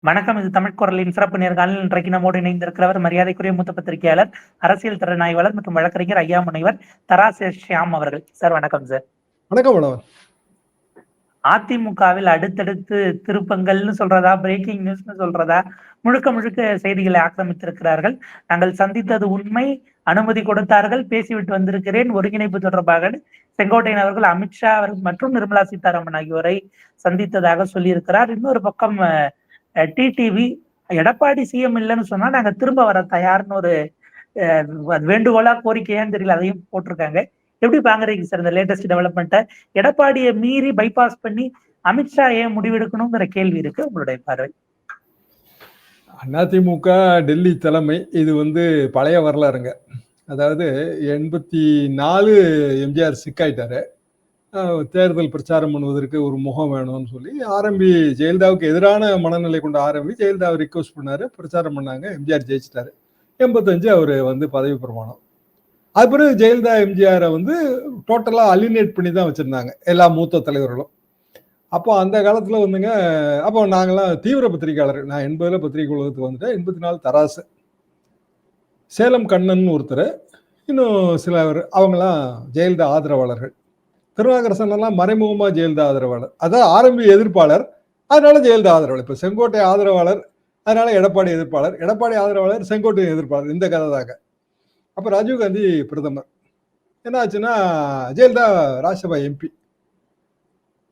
வணக்கம். இது தமிழ் குரலின் சிறப்பு நேர்காணல். இன்றைக்கு நம்மோடு இணைந்திருக்கிறவர் மரியாதைக்குரிய மூத்த பத்திரிகையாளர், அரசியல் திறனாய்வாளர் மற்றும் வழக்கறிஞர் ஐயா முனைவர் தரா ஷியாம் அவர்கள். சார் வணக்கம் சார். வணக்கம் மேடம். அதிமுகவில் அடுத்தடுத்து திருப்பங்கள்னு சொல்றதா, பிரேக்கிங் நியூஸ்னு சொல்றதா, முழுக்க முழுக்க செய்திகளை ஆக்கிரமித்திருக்கிறார்கள். நாங்கள் சந்தித்தது உண்மை, அனுமதி கொடுத்தார்கள், பேசிவிட்டு வந்திருக்கிறேன். ஒருங்கிணைப்பு தொடர்பாக செங்கோட்டையன் அவர்கள் அமித்ஷா அவர்கள் மற்றும் நிர்மலா சீதாராமன் ஆகியோரை சந்தித்ததாக சொல்லியிருக்கிறார். இன்னொரு பக்கம் டிடிவி எடப்பாடி சிஎம் இல்லைன்னு சொன்னா நாங்க திரும்ப வர தயார்னு ஒரு வேண்டுகோளா கோரிக்கையான்னு தெரியல, அதையும் போட்டிருக்காங்க. எப்படி பாக்குறீங்க சார் இந்த லேட்டஸ்ட் டெவலப்மெண்ட்டை? எடப்பாடியை மீறி பைபாஸ் பண்ணி அமித்ஷா ஏன் முடிவெடுக்கணுங்கிற கேள்வி இருக்கு, உங்களுடைய பார்வை? அதிமுக டெல்லி தலைமை இது பழைய வரலாறுங்க. அதாவது 84 எம்ஜிஆர் சிக்காயிட்டாரு. தேர்தல் பிரச்சாரம் பண்ணுவதற்கு ஒரு முகம் வேணும்னு சொல்லி ஜெயலலிதாவுக்கு எதிரான மனநிலை கொண்ட ஜெயலலிதாவை ரிக்வஸ்ட் பண்ணாரு, பிரச்சாரம் பண்ணாங்க. எம்ஜிஆர் ஜெயிச்சிட்டாரு. 85 அவர் பதவி பிரமாணம். அது பிறகு ஜெயலலிதா எம்ஜிஆரை டோட்டலா அலினேட் பண்ணி தான் வச்சிருந்தாங்க எல்லா மூத்த தலைவர்களும். அப்போ அந்த காலத்துல அப்போ நாங்கெல்லாம் தீவிர பத்திரிகையாளர்கள். நான் 80 பத்திரிகை உலகத்துக்கு வந்துட்டேன். 84 தராசு, சேலம் கண்ணன் ஒருத்தர், இன்னும் சிலர், அவங்கெல்லாம் ஜெயலலிதா ஆதரவாளர்கள். திருநாகரசன் எல்லாம் மறைமுகமா ஜெயலலிதா ஆதரவாளர். அதான் எதிர்ப்பாளர், அதனால ஜெயலலிதா ஆதரவாளர். இப்ப செங்கோட்டை ஆதரவாளர், அதனால எடப்பாடி எதிர்ப்பாளர். எடப்பாடி ஆதரவாளர், செங்கோட்டை எதிர்ப்பாளர். இந்த கதை தாங்க. அப்ப ராஜீவ்காந்தி பிரதமர். என்ன ஆச்சுன்னா, ஜெயலலிதா ராஜ்யசபா எம்பி.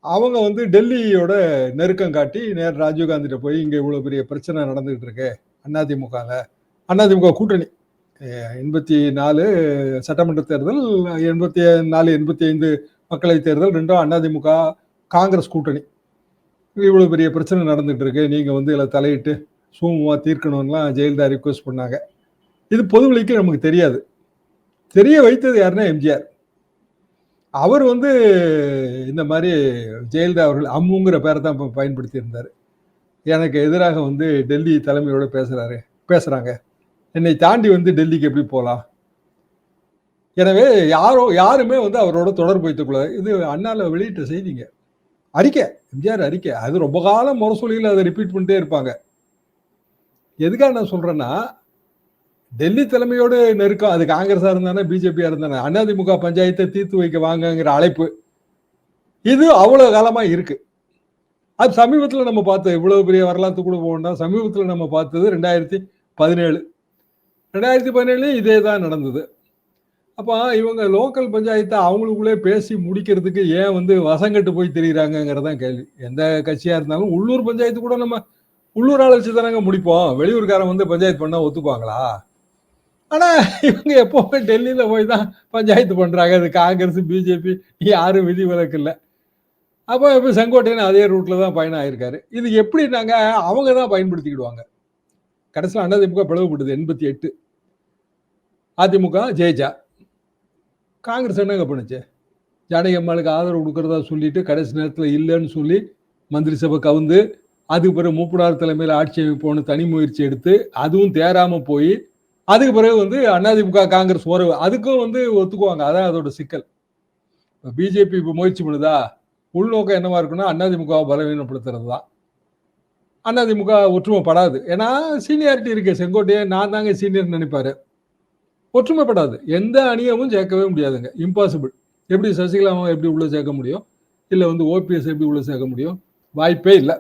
அவங்க டெல்லியோட நெருக்கம் காட்டி நேர் ராஜீவ்காந்திட்ட போய் இங்க இவ்வளவு பெரிய பிரச்சனை நடந்துகிட்டு இருக்கு அதிமுக கூட்டணி. 84 சட்டமன்ற தேர்தல், 84 85 மக்களவை தேர்தல், ரெண்டும் அதிமுக காங்கிரஸ் கூட்டணி. இவ்வளவு பெரிய பிரச்சனை நடந்துட்டு இருக்கு, நீங்க இதுல தலையிட்டு சுமூகமா தீர்க்கணும்லாம் ஜெயலலிதா ரிக்வெஸ்ட் பண்ணாங்க. இது பொதுவெளிக்கு நமக்கு தெரியாது. தெரிய வைத்தது யாருன்னா எம்ஜிஆர். அவர் இந்த மாதிரி ஜெயலலிதா அவர்கள் அம்முங்கிற பேரை தான் பயன்படுத்தி இருந்தாரு. எனக்கு எதிராக டெல்லி தலைமையோட பேசுறாங்க, என்னை தாண்டி டெல்லிக்கு எப்படி போகலாம்? எனவே யாருமே அவரோட தொடர்பு வைத்துக் கொள்ள. இது அண்ணால வெளியிட்ட செய்திங்க, அறிக்கை, எம்ஜிஆர் அறிக்கை. அது ரொம்ப காலம் முரசொலியில் அதை ரிப்பீட் பண்ணிட்டே இருப்பாங்க. எதுக்காக நான் சொல்றேன்னா, டெல்லி தலைமையோடு நெருக்கம். அது காங்கிரஸா இருந்தானே பிஜேபியா இருந்தானே, அதிமுக பஞ்சாயத்தை தீர்த்து வைக்க வாங்கங்கிற அழைப்பு இது அவ்வளவு காலமா இருக்கு. அது சமீபத்தில் நம்ம பார்த்தோம். இவ்வளவு பெரிய வரலாற்று கூட போகணும். சமீபத்தில் நம்ம பார்த்தது 2017 இதே தான் நடந்தது. அப்போ இவங்க லோக்கல் பஞ்சாயத்தை அவங்களுக்குள்ளே பேசி முடிக்கிறதுக்கு ஏன் வசங்கட்டு போய் தெரியுறாங்கிறதான் கேள்வி. எந்த கட்சியா இருந்தாலும் உள்ளூர் பஞ்சாயத்து கூட நம்ம உள்ளூர் ஆள் வச்சு தானங்க முடிப்போம். வெளியூர்காரன் பஞ்சாயத்து பண்ணா ஒத்துக்குவாங்களா? ஆனா இவங்க எப்பவுமே டெல்லியில போய் தான் பஞ்சாயத்து பண்றாங்க. அது காங்கிரஸ் பிஜேபி யாரும் விதி விலக்கு இல்லை. அப்போ இப்போ செங்கோட்டையன் அதே ரூட்ல தான் பயணம் ஆயிருக்காரு. இது எப்படின்னாங்க, அவங்க தான் பயன்படுத்திக்கிடுவாங்க. கடைசியில் அதிமுக பிளவுபட்டது 88. அதிமுக ஜெயிச்சா. காங்கிரஸ் என்னங்க பண்ணுச்சு? ஜானகி அம்மாளுக்கு ஆதரவு கொடுக்கறதா சொல்லிட்டு கடைசி நேரத்தில் இல்லைன்னு சொல்லி மந்திரி சபை கவுந்து, அதுக்கு பிறகு மூப்பனார் தலைமையில் ஆட்சி அமைப்போன்னு தனி முயற்சி எடுத்து அதுவும் தேராம போய், அதுக்கு பிறகு அதிமுக காங்கிரஸ் உறவு அதுக்கும் ஒத்துக்குவாங்க. அதான் அதோட சிக்கல். பிஜேபி இப்போ முயற்சி பண்ணுதா, உள்நோக்கம் என்னவா இருக்குன்னா அதிமுகவை பலவீனப்படுத்துறது தான். அதிமுக ஒற்றுமைப்படாது. ஏன்னா சீனியாரிட்டி இருக்கு. செங்கோட்டையை நான் தாங்க சீனியர் நினைப்பாரு. ஒற்றுமைப்படாது. எந்த அணியமும் சேர்க்கவே முடியாதுங்க, இம்பாசிபிள். எப்படி சசிகலாவை எப்படி உள்ள சேர்க்க முடியும், இல்லை ஓபிஎஸ் எப்படி உள்ள சேர்க்க முடியும்? வாய்ப்பே இல்லை.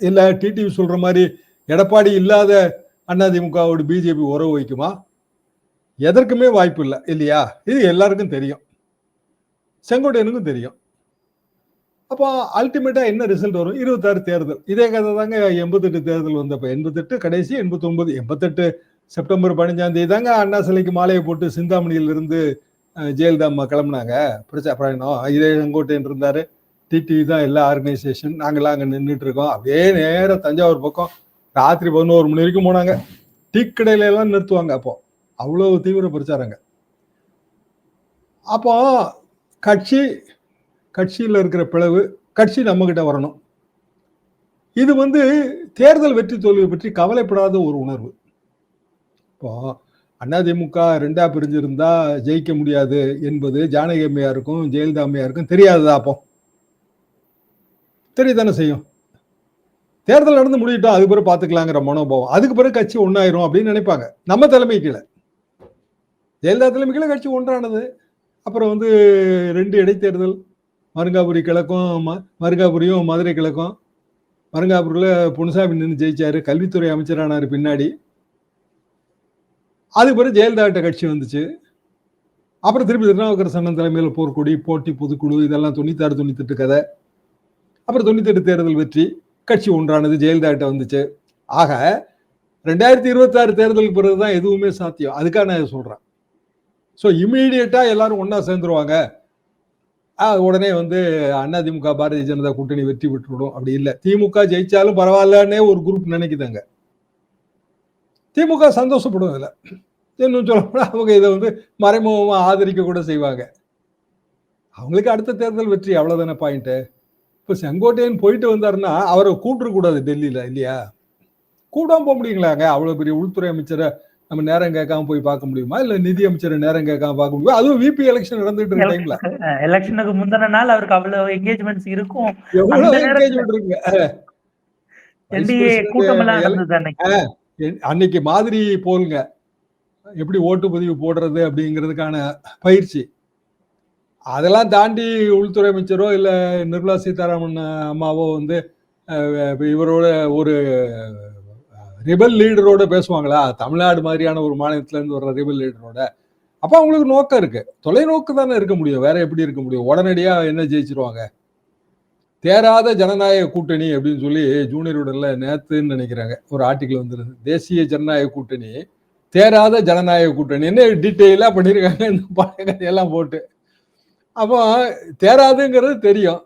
இல்லை டிடிவி சொல்ற மாதிரி எடப்பாடி இல்லாத அதிமுகவோட பிஜேபி உறவு வைக்குமா? எதற்குமே வாய்ப்பு இல்லை, இல்லையா? இது எல்லாருக்கும் தெரியும், செங்கோட்டையனுக்கும் தெரியும். அப்போ அல்டிமேட்டா என்ன ரிசல்ட் வரும்? 26 தேர்தல். இதே கதை தாங்க 88 தேர்தல் வந்தப்ப. 88 கடைசி, 89, 88 செப்டம்பர் 15 தாங்க அண்ணா சிலைக்கு மாலையை போட்டு சிந்தாமணியிலிருந்து ஜெயலலிதா அம்மா கிளம்புனாங்க. பிரச்சாரம் இதே செங்கோட்டையன் இருந்தாரு, டிடிவி தான் எல்லா ஆர்கனைசேஷன், நாங்களாம் அங்கே நின்றுட்டு இருக்கோம். அப்படியே நேரம் தஞ்சாவூர் பக்கம் ராத்திரி 11 மணி வரைக்கும் போனாங்க. டீ கடையில எல்லாம் நிறுத்துவாங்க. அப்போ அவ்வளவு தீவிர பிரச்சாரங்க. அப்போ கட்சியில் இருக்கிற பிளவு, கட்சி நம்ம கிட்ட வரணும். இது தேர்தல் வெற்றி தோல்வி பற்றி கவலைப்படாத ஒரு உணர்வு. இப்போ அதிமுக 2ஆ பிரிஞ்சிருந்தா ஜெயிக்க முடியாது என்பது ஜானகி அம்மையாருக்கும் ஜெயலலிதா அம்மையாருக்கும் தெரியாததா? அப்போ தெரியதானே செய்யும். தேர்தல் நடந்து முடியட்டும், அதுக்கு பிறகு பாத்துக்கலாங்கிற மனோபாவம். அதுக்கு பிறகு கட்சி ஒன்னாயிரும் அப்படின்னு நினைப்பாங்க. நம்ம தலைமை கீழே, ஜெயலலிதா தலைமை கீழே கட்சி ஒன்றானது. அப்புறம் வந்து 2 இடைத்தேர்தல், மருங்காபுரி கிழக்கும் மருங்காபுரியும் மதுரை கிழக்கும். மருங்காபுரியில பொன்னுசாமி நின்று ஜெயிச்சாரு, கல்வித்துறை அமைச்சரானாரு பின்னாடி. அதுக்கு பிறகு ஜெயலலிதா கிட்ட கட்சி வந்துச்சு. அப்புறம் திருப்பி திருநாவுக்கரசு அண்ணன் தலைமையில் போர்க்கொடி, போட்டி, பொதுக்குழு, இதெல்லாம் 96 98 கதை. அப்புறம் 98 தேர்தல் வெற்றி, கட்சி ஒன்றானது, ஜெயலலிதா கிட்ட வந்துச்சு. ஆக 2026 தேர்தலுக்கு பிறகுதான் எதுவுமே சாத்தியம். அதுக்காக நான் சொல்றேன். ஸோ இமீடியட்டா எல்லாரும் ஒன்னா சேர்ந்துருவாங்க, உடனே வந்து அதிமுக பாரதிய ஜனதா கூட்டணி வெற்றி பெற்றுவிடும் அப்படி இல்லை. திமுக ஜெயிச்சாலும் பரவாயில்லன்னே ஒரு குரூப் நினைக்குதாங்க. திமுக சந்தோஷப்படும் இதுல. இன்னும் சொல்ல அவங்க இதை வந்து மறைமுகமா ஆதரிக்க கூட செய்வாங்க. அவங்களுக்கு அடுத்த தேர்தல் வெற்றி, அவ்வளவுதானே பாயிண்ட். இப்ப செங்கோட்டையன் போயிட்டு வந்தாருன்னா அவரை கூப்பிட கூடாது டெல்லியில, இல்லையா? கூடாம போக முடியுங்களாங்க? அவ்வளவு பெரிய உள்துறை அமைச்சரை நம்ம நேரம் கேட்காம போய் பார்க்க முடியுமா? இல்ல நிதி அமைச்சரை நேரம் கேட்காம பார்க்க முடியுமா? அதுவும் விபி எலெக்ஷன் நடந்துட்டு இருக்க டைம்ல. எலெக்ஷனுக்கு முந்தின நாள் அவருக்கு அவ்வளவு என்கேஜ்மெண்ட்ஸ் இருக்கும். எவ்வளவு என்கேஜ்மெண்ட் இருக்கு. அன்னைக்கு மாதிரி போலுங்க, எப்படி ஓட்டு பதிவு போடுறது அப்படிங்கிறதுக்கான பயிற்சி. அதெல்லாம் தாண்டி உள்துறை அமைச்சரோ இல்ல நிர்மலா சீதாராமன் அம்மாவோ வந்து இவரோட ஒரு ரிபல் லீடரோட பேசுவாங்களா? தமிழ்நாடு மாதிரியான ஒரு மாநிலத்துல இருந்து வர்ற ரிபல் லீடரோட. அப்ப அவங்களுக்கு நோக்கம் இருக்கு, தொலைநோக்கு தானே இருக்க முடியும், வேற எப்படி இருக்க முடியும்? உடனடியா என்ன ஜெயிச்சிருவாங்க? தேராத ஜனநாயக கூட்டணி அப்படின்னு சொல்லி ஜூனியர் உடல்ல நேத்துன்னு நினைக்கிறாங்க ஒரு ஆர்டிகிள் வந்துருது. தேசிய ஜனநாயக கூட்டணி தேராத ஜனநாயக கூட்டணி என்ன டீட்டெயிலா பண்ணிருக்காங்க இந்த பழைய கதையெல்லாம் போட்டு. அப்போ தேராதுங்கிறது தெரியும்,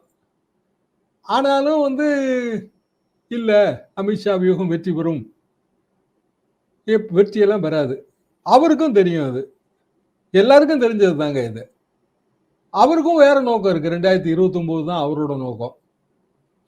ஆனாலும் வந்து இல்ல அமித்ஷா வியூகம் வெற்றி பெறும், வெற்றியெல்லாம் பெறாது. அவருக்கும் தெரியும், அது எல்லாருக்கும் தெரிஞ்சது தாங்க இது. அவருக்கும் வேற நோக்கம் இருக்கு. 2029 தான் அவரோட நோக்கம்.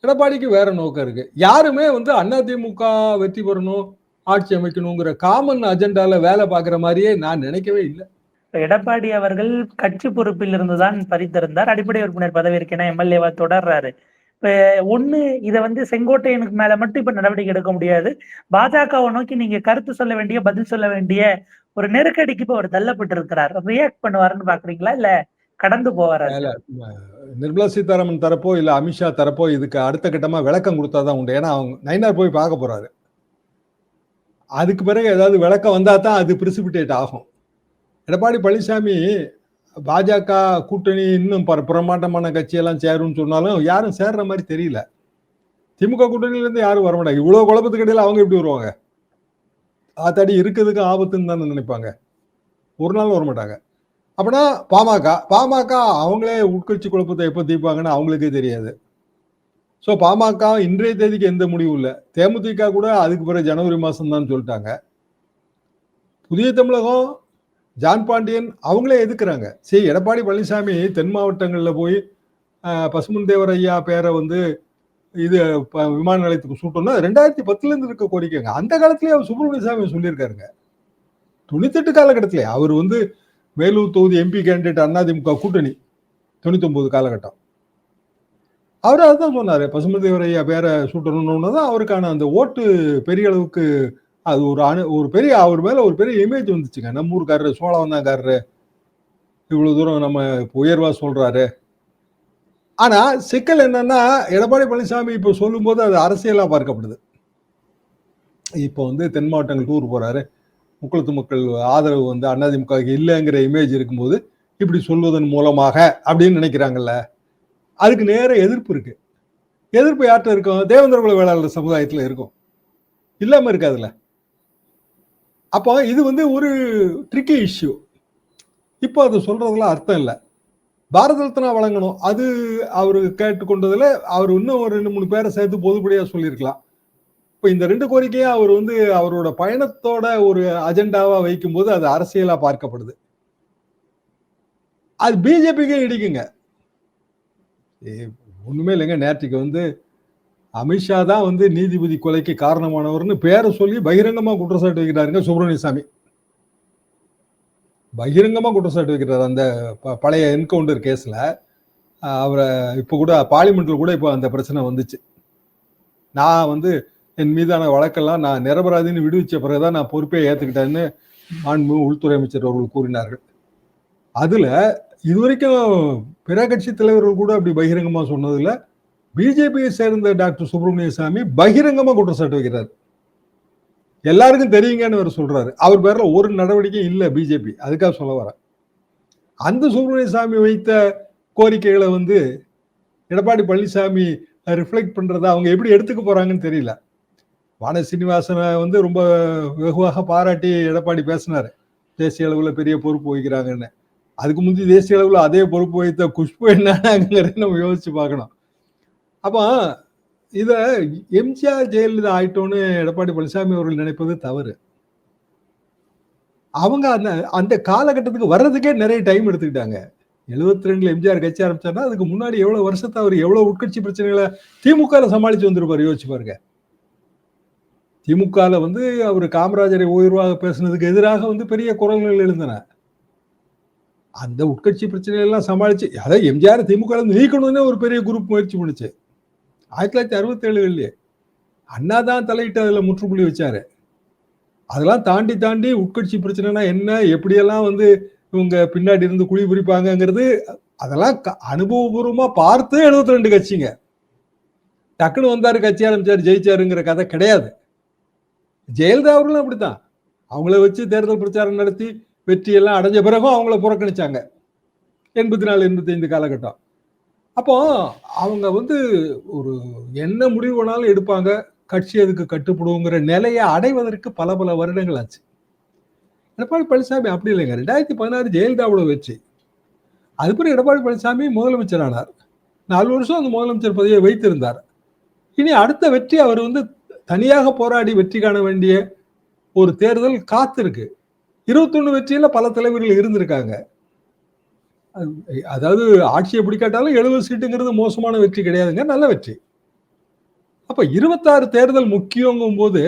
எடப்பாடிக்கு வேற நோக்கம் இருக்கு. யாருமே வந்து அதிமுக வெற்றி பெறணும், ஆட்சி அமைக்கணுங்கிற காமன் அஜெண்டால வேலை பார்க்குற மாதிரியே நான் நினைக்கவே இல்லை. எடப்பாடி அவர்கள் கட்சி பொறுப்பில் இருந்துதான் பறித்திருந்தார். அடிப்படை உறுப்பினர் பதவியேற்க எம்எல்ஏவா தொடர்றாரு. இப்ப ஒண்ணு இதை வந்து செங்கோட்டையனுக்கு மேல மட்டும் இப்ப நடவடிக்கை எடுக்க முடியாது. பாஜகவை நோக்கி நீங்க கருத்து சொல்ல வேண்டிய, பதில் சொல்ல வேண்டிய ஒரு நெருக்கடிக்கு இப்ப அவர் தள்ளப்பட்டு இருக்கிறார். ரியாக்ட் பண்ணுவாருன்னு பாக்குறீங்களா, இல்ல கடந்து போவாரு? நிர்மலா சீதாராமன் தரப்போ இல்ல அமித்ஷா தரப்போ இதுக்கு அடுத்த கட்டமா விளக்கம் கொடுத்தாதான் உண்டு. ஏன்னா அவங்க நயினார் போய் பார்க்க போறாரு. அதுக்கு பிறகு ஏதாவது விளக்கம் வந்தா தான் அது பிரிசிபிடேட் ஆகும். எடப்பாடி பழனிசாமி பாஜக கூட்டணி இன்னும் பிரமாண்டமான கட்சியெல்லாம் சேரும்னு சொன்னாலும் யாரும் சேர்ற மாதிரி தெரியல. திமுக கூட்டணியில இருந்து யாரும் வர மாட்டாங்க. இவ்வளவு குழப்பத்துக்கு இடையில அவங்க எப்படி வருவாங்க? ஆத்தாடி இருக்கிறதுக்கு ஆபத்துன்னு தான் நினைப்பாங்க, ஒரு நாள் வர மாட்டாங்க. அப்படின்னா பாமக அவங்களே உட்கட்சி குழப்பத்தை எப்போ தீர்ப்பாங்கன்னு அவங்களுக்கே தெரியாது. ஸோ பாமக இன்றைய தேதிக்கு எந்த முடிவும் இல்லை. தேமுதிக கூட அதுக்கு பிறகு ஜனவரி மாதம் தான் சொல்லிட்டாங்க. புதிய தமிழகம் ஜான் பாண்டியன் அவங்களே எதுக்குறாங்க. சரி, எடப்பாடி பழனிசாமி தென் மாவட்டங்களில் போய் பசுமன் தேவர் ஐயா பேரை வந்து இது விமான நிலையத்துக்கு சூட்டோம்னா 2010 இருக்க கோரிக்கைங்க. அந்த காலத்திலேயே அவர் சுப்பிரமணிய சாமி சொல்லியிருக்காருங்க. 98 காலகட்டத்திலே அவர் வந்து வேலூர் தொகுதி எம்பி கேண்டிடேட் அதிமுக கூட்டணி 99 காலகட்டம். அவர் அதுதான் சொன்னாரு, பசுமன் தேவர் ஐயா பேரை சூட்டணும்னு தான் அவருக்கான அந்த ஓட்டு பெரிய அளவுக்கு அது ஒரு பெரிய அவர் மேல ஒரு பெரிய இமேஜ் வந்துச்சுங்க. நம்ம ஊருக்காரரு சோழவந்தாக்காரரு இவ்வளவு தூரம் நம்ம உயர்வா சொல்றாரு. ஆனா சிக்கல் என்னன்னா, எடப்பாடி பழனிசாமி இப்ப சொல்லும் போது அது அரசியலா பார்க்கப்படுது. இப்போ வந்து தென் மாவட்டங்கள் டூர் போறாரு, முக்குளத்து மக்கள் ஆதரவு வந்து அதிமுக இல்லைங்கிற இமேஜ் இருக்கும்போது இப்படி சொல்வதன் மூலமாக அப்படின்னு நினைக்கிறாங்கல்ல, அதுக்கு நேர எதிர்ப்பு இருக்கு. எதிர்ப்பு யார்கிட்ட இருக்கும்? தேவேந்திர குல வேளாளர் சமுதாயத்துல இருக்கும், இல்லாம இருக்காதுல்ல. அப்போ இது வந்து ஒரு ட்ரிக்கி இஷ்யூ. இப்போ அது சொல்றதுல அர்த்தம் இல்லை. பாரத ரத்னா வழங்கணும், அது அவரு கேட்டுக்கொண்டதுல அவர் இன்னும் ஒரு 2-3 பேரை சேர்த்து பொதுப்படியா சொல்லியிருக்கலாம். இப்போ இந்த 2 கோரிக்கையும் அவர் வந்து அவரோட பயணத்தோட ஒரு அஜெண்டாவா வைக்கும் போது அது அரசியலா பார்க்கப்படுது. அது பிஜேபிக்கே இடிக்குங்க. ஒண்ணுமே இல்லைங்க, நேற்றுக்கு வந்து அமித்ஷா தான் வந்து நீதிபதி கொலைக்கு காரணமானவர்னு பேரை சொல்லி பகிரங்கமா குற்றச்சாட்டு வைக்கிறாருங்க சுப்பிரமணிய சாமி. பகிரங்கமா குற்றச்சாட்டு வைக்கிறார் அந்த பழைய என்கவுண்டர் கேஸ்ல. அவரை இப்போ கூட பார்லிமெண்ட்ல கூட இப்போ அந்த பிரச்சனை வந்துச்சு. நான் வந்து என் மீதான வழக்கெல்லாம் நான் நிரபராதின்னு விடுவிச்ச பிறகுதான் நான் பொறுப்பை ஏத்துக்கிட்டேன்னு மாண்புமிகு உள்துறை அமைச்சர் அவர்கள் கூறினார்கள். அதுல இதுவரைக்கும் பிற கட்சி தலைவர்கள் கூட அப்படி பகிரங்கமா சொன்னதுல பிஜேபியை சேர்ந்த டாக்டர் சுப்பிரமணிய சாமி பகிரங்கமா குற்றச்சாட்டு வைக்கிறார். எல்லாருக்கும் தெரியுங்கன்னு அவர் சொல்றாரு. அவர் பேர்ல ஒரு நடவடிக்கை இல்ல பிஜேபி. அதுக்காக சொல்ல வர. அந்த சுப்பிரமணிய சாமி வைத்த கோரிக்கைகளை எடப்பாடி பழனிசாமி ரிஃப்ளெக்ட் பண்றத அவங்க எப்படி எடுத்துக்க போறாங்கன்னு தெரியல. வான சீனிவாசனை ரொம்ப வெகுவாக பாராட்டி எடப்பாடி பேசினாரு, தேசிய அளவுல பெரிய பொறுப்பு வகிக்கிறாங்கன்னு. அதுக்கு முந்தைய தேசிய அளவுல அதே பொறுப்பு வைத்த குஷ்பு என்னங்கிறத நம்ம யோசிச்சு பார்க்கணும். அப்போ இத எம்ஜிஆர் ஜெயலலிதா ஆயிட்டோன்னு எடப்பாடி பழனிசாமி அவர்கள் நினைப்பது தவறு. அவங்க அந்த காலகட்டத்துக்கு வர்றதுக்கே நிறைய டைம் எடுத்துக்கிட்டாங்க. 72 எம்ஜிஆர் கட்சி ஆரம்பிச்சாருன்னா அதுக்கு முன்னாடி எவ்வளவு வருஷத்தை அவர் எவ்வளவு உட்கட்சி பிரச்சனைகளை திமுக சமாளிச்சு வந்திருப்பாரு. யோசிச்சு பாருங்க. திமுக அவர் காமராஜரை உயர்வாக பேசுனதுக்கு எதிராக பெரிய குரல்கள் எழுந்தன. அந்த உட்கட்சி பிரச்சனைகள் எல்லாம் சமாளிச்சு, அதாவது எம்ஜிஆர் திமுக நீக்கணும்னு ஒரு பெரிய குரூப் முயற்சி பண்ணுச்சு. 1967 அண்ணா தான் தலையிட்டு அதுல முற்றுப்புள்ளி வச்சாரு. அதெல்லாம் தாண்டி உட்கட்சி பிரச்சனைனா என்ன, எப்படியெல்லாம் இவங்க பின்னாடி இருந்து குழி பிரிப்பாங்கிறது அதெல்லாம் அனுபவபூர்வமா பார்த்து 72 கட்சிங்க. டக்குன்னு வந்தாரு, கட்சி ஆரம்பிச்சாரு, ஜெயிச்சாருங்கிற கதை கிடையாது. ஜெயலலிதா அவர்களும் அப்படித்தான். அவங்கள வச்சு தேர்தல் பிரச்சாரம் நடத்தி வெற்றி எல்லாம் அடைஞ்ச பிறகும் அவங்கள புறக்கணிச்சாங்க. 84, 85 காலகட்டம். அப்போ அவங்க ஒரு என்ன முடிவு வேணாலும் எடுப்பாங்க, கட்சி அதுக்கு கட்டுப்படுங்கிற நிலையை அடைவதற்கு பல வருடங்கள் ஆச்சு. எடப்பாடி பழனிசாமி அப்படி இல்லைங்க. 2016 ஜெயலலிதாவோட வெற்றி. அதுக்கப்புறம் எடப்பாடி பழனிசாமி முதலமைச்சர் ஆனார். 4 வருஷம் அந்த முதலமைச்சர் பதவியை வைத்திருந்தார். இனி அடுத்த வெற்றி அவர் தனியாக போராடி வெற்றி காண வேண்டிய ஒரு தேர்தல் காத்திருக்கு. 21 வெற்றியில பல தலைவர்கள் இருந்திருக்காங்க. அதாவது ஆட்சியை பிடிக்காட்டாலும் 70 சீட்டுங்கிறது மோசமான வெற்றி கிடையாதுங்க, நல்ல வெற்றி. அப்ப 26 தேர்தல் முக்கியங்கும் போது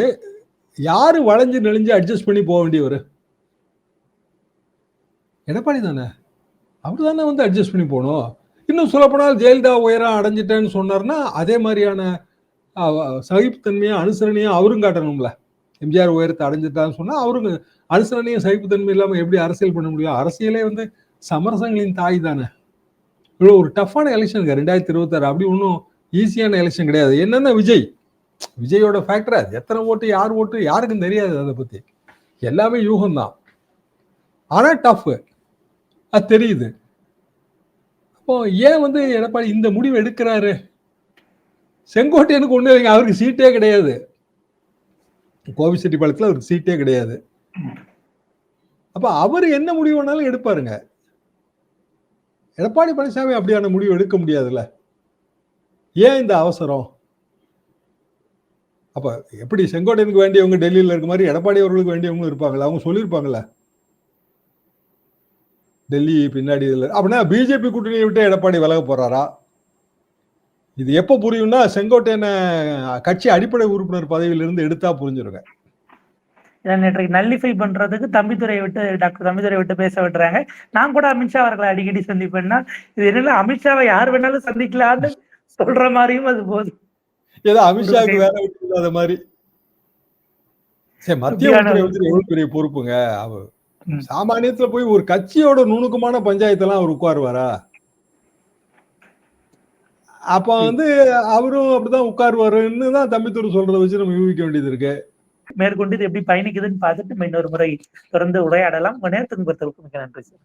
யாரு வளைஞ்சு நெளிஞ்சு அட்ஜஸ்ட் பண்ணி போக வேண்டியவர்? எடப்பாடி தானே. அவர் தானே அட்ஜஸ்ட் பண்ணி போகணும். இன்னும் சொல்ல போனால் ஜெயலலிதா உயரம் அடைஞ்சிட்டேன்னு சொன்னார்னா அதே மாதிரியான சகிப்புத்தன்மையா அனுசரணையா அவரும் காட்டணும்ல. எம்ஜிஆர் உயரத்தை அடைஞ்சிட்டான்னு சொன்னா அவரும் அனுசரணையும் சகிப்புத்தன்மை இல்லாம எப்படி அரசியல் பண்ண முடியும்? அரசியலே சமரசங்களின் தாய் தானே. இவ்வளவு ஒரு டஃப்பான எலெக்ஷனுங்க 2026. அப்படி ஒன்றும் ஈஸியான எலெக்ஷன் கிடையாது. என்னன்னா விஜயோட ஃபேக்டர் அது. எத்தனை ஓட்டு யார் ஓட்டு யாருக்கும் தெரியாது. அதை பத்தி எல்லாமே யூகம் தான். ஆனா டஃப் அது தெரியுது. அப்போ ஏன் எடப்பாடி இந்த முடிவு எடுக்கிறாரு? செங்கோட்டையனுக்கு ஒண்ணு இல்லைங்க, அவருக்கு சீட்டே கிடையாது. கோவிச்செட்டிப்பாளையத்துல அவருக்கு சீட்டே கிடையாது. அப்ப அவர் என்ன முடிவு வேணாலும் எடுப்பாருங்க. எடப்பாடி பழனிசாமி அப்படியான முடிவு எடுக்க முடியாதுல்ல. ஏன் இந்த அவசரம்? அப்ப எப்படி செங்கோட்டையனுக்கு வேண்டியவங்க டெல்லியில இருக்க மாதிரி எடப்பாடி அவர்களுக்கு வேண்டியவங்க இருப்பாங்களா? அவங்க சொல்லியிருப்பாங்களா டெல்லி பின்னாடி இதுல? அப்படின்னா பிஜேபி கூட்டணியை விட்டு எடப்பாடி விலக போறாரா? இது எப்ப புரியும்னா செங்கோட்டையனை கட்சி அடிப்படை உறுப்பினர் பதவியிலிருந்து எடுத்தா புரிஞ்சிருங்க. நேற்றைக்கு நல்லிஃபை பண்றதுக்கு டாக்டர் தம்பிதுரை விட்டு பேச விட்டுறாங்க. நான் கூட அமித்ஷா அவர்களை அடிக்கடி சந்திப்பேன்னா, இது என்ன அமித்ஷாவை யார் வேணாலும் சந்திக்கலான்னு சொல்ற மாதிரியும் அது போதும். ஏதோ அமித்ஷாவுக்கு வேற விட்டு இல்லாத மாதிரி. சரி, மத்திய உள்துறை அமைச்சர் எவ்வளவு பெரிய பொறுப்புங்க. அவர் சாமானியத்துல போய் ஒரு கட்சியோட நுணுக்கமான பஞ்சாயத்தெல்லாம் அவர் உட்காருவாரா? அப்ப அவரும் அப்படிதான் உட்காருவாருன்னு தான் தம்பிதுரை சொல்றதை வச்சு நம்ம யூகிக்க வேண்டியது இருக்கு. மேற்கொண்டு இது எப்படி பயணிக்குதுன்னு பார்த்துட்டு இன்னொரு முறை தொடர்ந்து உரையாடலாம். நேரத்துக்கு பொறுத்தவரைக்கும் மிக நன்றி சார்.